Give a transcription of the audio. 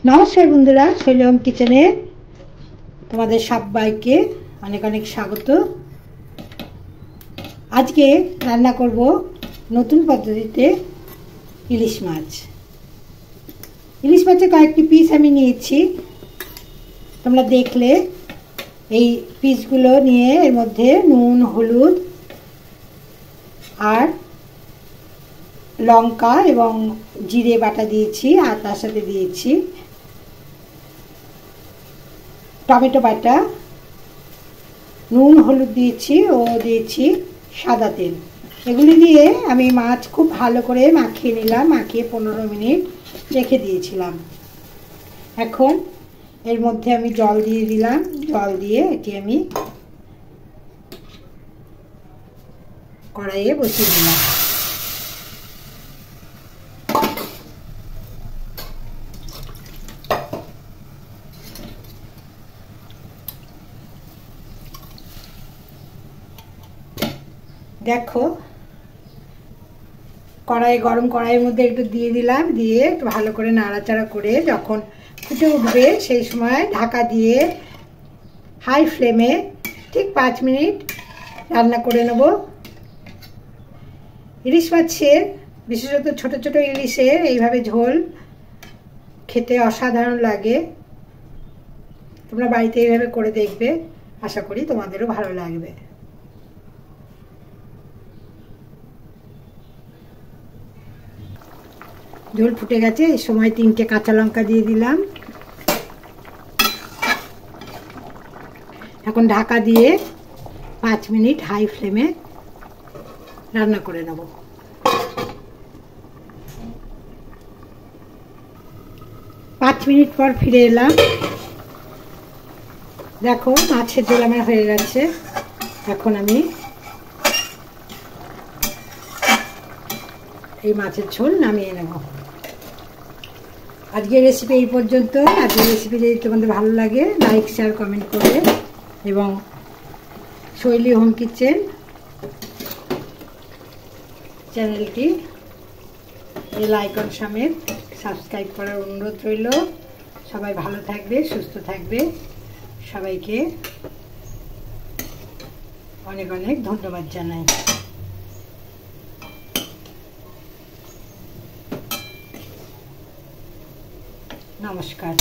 नमस्कार बंधुरा शैलम किचेने तुम्हारे सबाइके अनेक अनेक स्वागत। आज के रान्ना करब नतून पद्धतिते इलिश माछ। इलिश माछेर कयेकटी पिस आमि नियेछि, तोमरा देखले এই পিসগুলো নিয়ে এর মধ্যে নুন হলুদ আর লঙ্কা এবং জিরে বাটা দিয়েছি আর তার সাথে দিয়েছি টমেটো বাটা, নুন হলুদ দিয়েছি ও দিয়েছি সাদা তেল। এগুলি দিয়ে আমি মাছ খুব ভালো করে মাখিয়ে নিলাম, মাখিয়ে 15 মিনিট রেখে দিয়েছিলাম। এখন এর মধ্যে আমি জল দিয়ে দিলাম, জল দিয়ে এটি আমি কড়াইয়ে বসিয়ে দিলাম। देखो कड़ाई गरम कड़ाई मध्य एक दिए दिलाम, दिए एक भालो करे नाड़ाचाड़ा करे जखन फुटे उठबे सेई समय ढाका दिए हाई फ्लेमे ठीक 5 मिनट रान्ना करे नेब। इलिश माछेर विशेषत छोटो छोटो इलिशेर এইভাবে झोल খেতে অসাধারণ লাগে। তোমরা বাড়িতে এইভাবে করে দেখবে, আশা করি তোমাদেরও ভালো লাগবে। झोल फुटे गेছে, এই সময় 3টে কাঁচা লঙ্কা দিয়ে দিলাম। এখন ঢাকা দিয়ে 5 মিনিট হাই ফ্লেমে রান্না করে নেব। 5 মিনিট পর ফিরে এলাম। দেখো মাছের ঝোল আমার হয়ে গেছে। এখন আমি এই মাছের ঝোল নামিয়ে নেব। আজকের রেসিপি এই পর্যন্ত। আজকের রেসিপি যদি তোমাদের ভালো লাগে লাইক শেয়ার কমেন্ট করবে এবং শৈলী হোম কিচেন চ্যানেলটি বেল আইকন সমেত সাবস্ক্রাইব করার অনুরোধ রইল। সবাই ভালো থাকবে, সুস্থ থাকবে। সবাইকে অনেক অনেক ধন্যবাদ জানাই। नमस्कार।